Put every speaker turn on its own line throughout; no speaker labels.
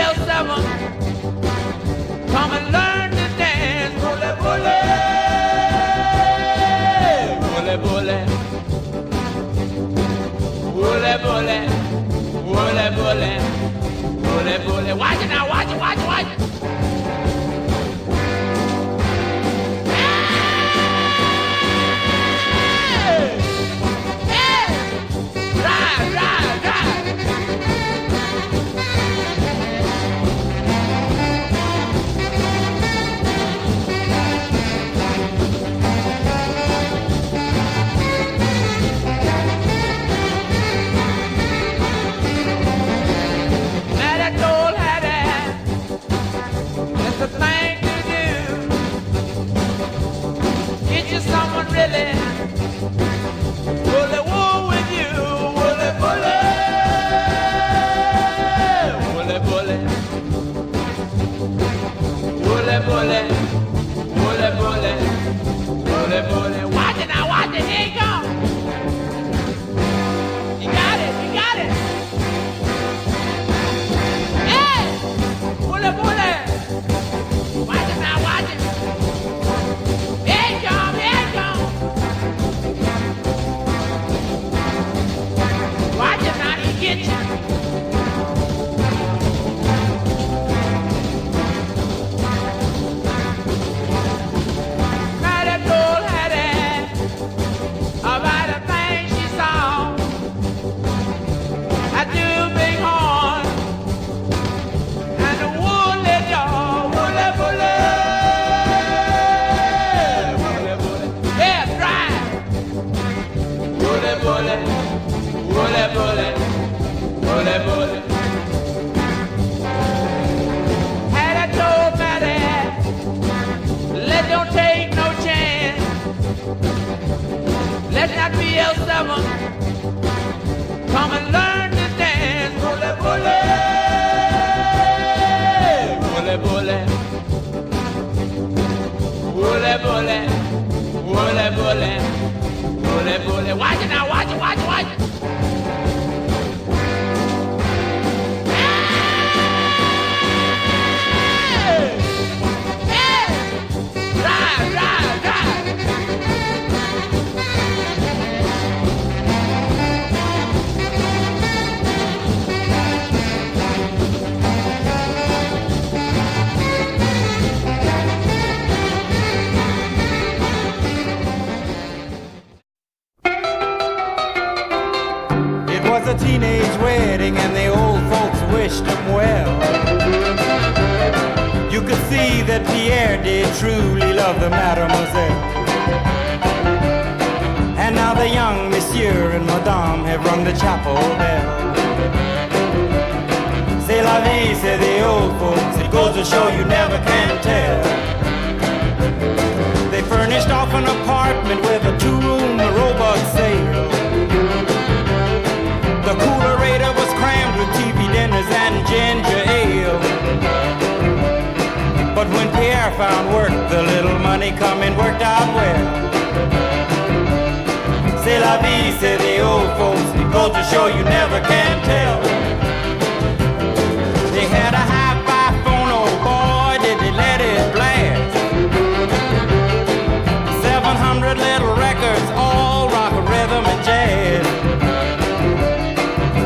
PL7, come and learn to dance. Bully, bully, bully, bully, bully, bully, bully, bully, bully, bully. Watch it now, watch it, watch it, watch it. Really, bully wool with you, bully, bully, bully, bully, bully, bully, bully, bully, bully, bully. Watch it now, watch it, here you go. You got it, you got it. Hey, bully, bully. Watch it now, watch it. Here you go, here you go. Watch it now, he get you. Now that old Hattie about the thing she saw. That two big horn and the woolly jaw, woolly, woolly, woolly, woolly. Yeah, drive. Woolly, woolly. Bully, bully, bully, bully. Had I told Matty, let don't take no chance. Let that PL7 come and learn to dance. Bully, bully, bully, bully, bully, bully, bully, bully, bully, bully. Watch it now, watch it, watch it, watch it.
A teenage wedding and the old folks wished him well. You could see that Pierre did truly love the mademoiselle. And now the young monsieur and madame have rung the chapel bell. C'est la vie, say the old folks, it goes to show you never can tell. They furnished off an apartment with a two-room robot sale. The coolerator was crammed with TV dinners and ginger ale. But when Pierre found work, the little money coming worked out well. C'est la vie, say the old folks, it goes to show you never can tell. They had a hi-fi phone, oh boy, did they let it blast. 700 little records, all rock, rhythm, and jazz.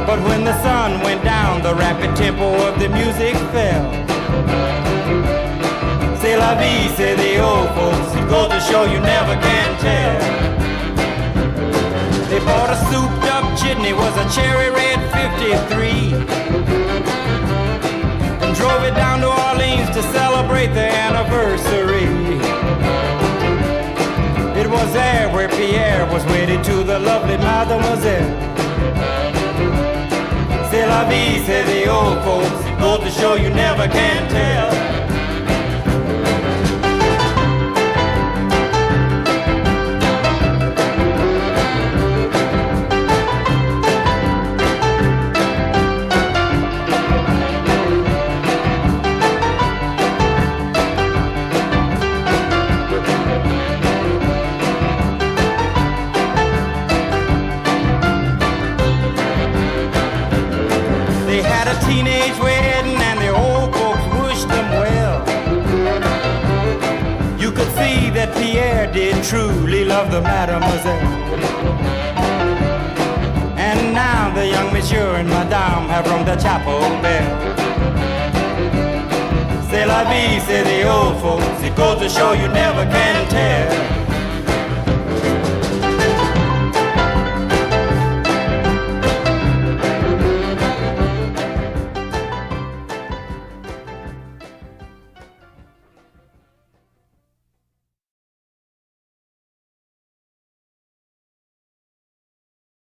But when the sun went down, the rapid tempo of the music fell. C'est la vie, say the old folks, it goes to show you never can tell. They bought a souped up jitney, was a cherry red 53, and drove it down to Orleans to celebrate the anniversary. It was there where Pierre was wedded to the lovely mademoiselle. C'est la vie, say the old folks, it goes to show you never can tell. Teenage wedding and the old of the mademoiselle. And now the young monsieur and madame have rung the chapel bell. C'est la vie, say the old folks. It goes to show you never can tell